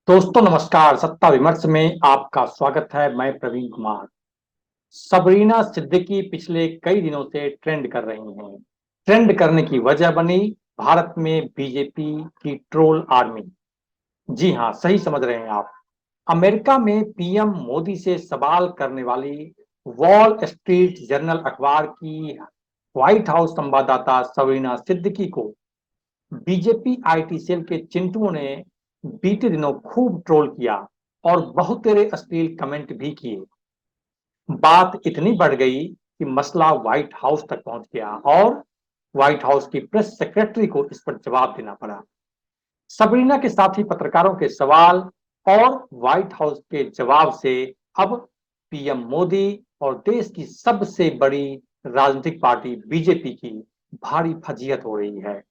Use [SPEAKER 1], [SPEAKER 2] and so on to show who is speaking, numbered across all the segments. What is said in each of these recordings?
[SPEAKER 1] दोस्तों नमस्कार। सत्ता विमर्श में आपका स्वागत है। मैं प्रवीण कुमार। सबरीना सिद्दीकी पिछले कई दिनों से ट्रेंड कर रही हैं। ट्रेंड करने की वजह बनी भारत में बीजेपी की ट्रोल आर्मी। जी हां, सही समझ रहे हैं आप। अमेरिका में पीएम मोदी से सवाल करने वाली वॉल स्ट्रीट जर्नल अखबार की व्हाइट हाउस संवाददाता सबरीना सिद्दीकी को बीजेपी आईटी सेल के चिंटुओं ने बीते दिनों खूब ट्रोल किया और बहुत तेरे अश्लील कमेंट भी किए। बात इतनी बढ़ गई कि मसला व्हाइट हाउस तक पहुंच गया और व्हाइट हाउस की प्रेस सेक्रेटरी को इस पर जवाब देना पड़ा। सबरीना के साथी पत्रकारों के सवाल और व्हाइट हाउस के जवाब से अब पीएम मोदी और देश की सबसे बड़ी राजनीतिक पार्टी बीजेपी की भारी फजीहत हो रही है।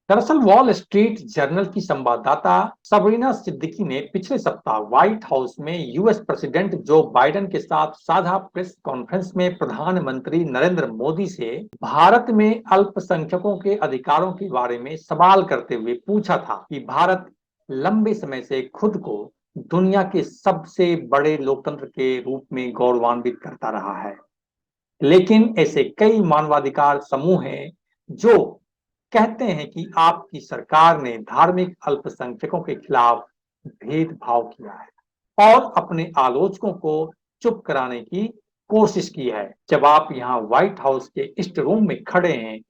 [SPEAKER 1] दरअसल वॉल स्ट्रीट जर्नल की संवाददाता सबरीना सिद्दीकी ने पिछले सप्ताह व्हाइट हाउस में यूएस प्रेसिडेंट जो बाइडेन के साथ साझा प्रेस कॉन्फ्रेंस में प्रधानमंत्री नरेंद्र मोदी से भारत में अल्पसंख्यकों के अधिकारों के बारे में सवाल करते हुए पूछा था कि भारत लंबे समय से खुद को दुनिया के सबसे बड़े लोकतंत्र के रूप में गौरवान्वित करता रहा है, लेकिन ऐसे कई मानवाधिकार समूह हैं जो कहते हैं कि आपकी सरकार ने धार्मिक अल्पसंख्यकों के खिलाफ भेदभाव किया है और अपने आलोचकों को चुप कराने की कोशिश की है। जब आप यहाँ व्हाइट हाउस के इस्ट रूम में खड़े हैं,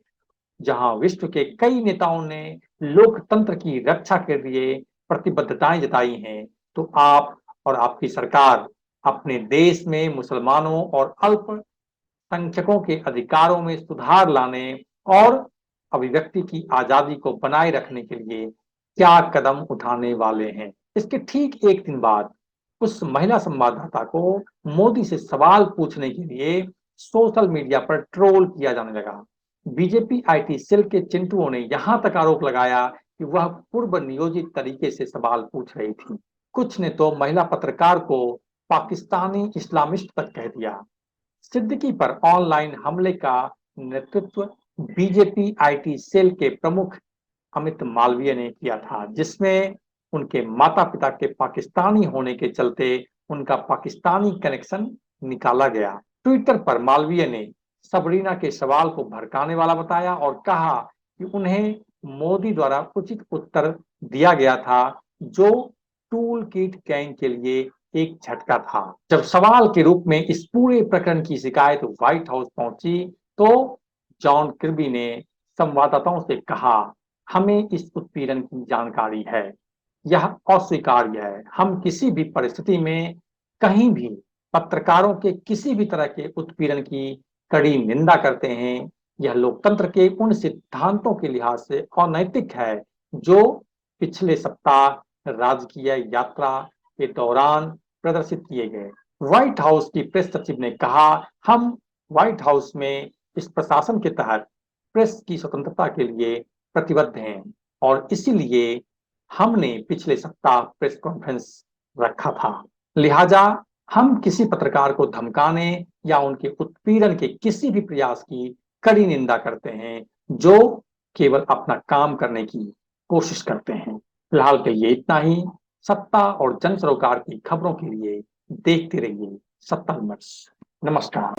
[SPEAKER 1] जहां विश्व के कई नेताओं ने लोकतंत्र की रक्षा के लिए प्रतिबद्धताएं जताई हैं, तो आप और आपकी सरकार अपने देश में मुसलमानों और अल्पसंख्यकों के अधिकारों में सुधार लाने और अभिव्यक्ति की आजादी को बनाए रखने के लिए क्या कदम उठाने वाले हैं। इसके ठीक एक दिन बाद उस महिला संवाददाता को मोदी से सवाल पूछने के लिए सोशल मीडिया पर ट्रोल किया जाने लगा। बीजेपी आईटी सेल के चिंटुओं ने यहां तक आरोप लगाया कि वह पूर्व नियोजित तरीके से सवाल पूछ रही थी। कुछ ने तो महिला पत्रकार को पाकिस्तानी इस्लामिस्ट तक कह दिया। सिद्दीकी पर ऑनलाइन हमले का नेतृत्व बीजेपी आईटी सेल के प्रमुख अमित मालवीय ने किया था, जिसमें उनके माता पिता के पाकिस्तानी होने के चलते उनका पाकिस्तानी कनेक्शन निकाला गया। ट्विटर पर मालवीय ने सबरीना के सवाल को भड़काने वाला बताया और कहा कि उन्हें मोदी द्वारा उचित उत्तर दिया गया था, जो टूल किट गैंग के लिए एक झटका था। जब सवाल के रूप में इस पूरे प्रकरण की शिकायत व्हाइट हाउस पहुंची, तो जॉन किर्बी ने संवाददाताओं से कहा, हमें इस उत्पीड़न की जानकारी है, यह अस्वीकार्य है। हम किसी भी परिस्थिति में कहीं भी पत्रकारों के किसी भी तरह के उत्पीड़न की कड़ी निंदा करते हैं। यह लोकतंत्र के उन सिद्धांतों के लिहाज से अनैतिक है जो पिछले सप्ताह राजकीय यात्रा के दौरान प्रदर्शित किए गए। व्हाइट हाउस की प्रेस सचिव ने कहा, हम व्हाइट हाउस में इस प्रशासन के तहत प्रेस की स्वतंत्रता के लिए प्रतिबद्ध हैं और इसीलिए हमने पिछले सप्ताह प्रेस कॉन्फ्रेंस रखा था। लिहाजा हम किसी पत्रकार को धमकाने या उनके उत्पीड़न के किसी भी प्रयास की कड़ी निंदा करते हैं जो केवल अपना काम करने की कोशिश करते हैं। फिलहाल के लिए इतना ही। सत्ता और जन सरोकार की खबरों के लिए देखते रहिए सत्ता विमर्श। नमस्कार।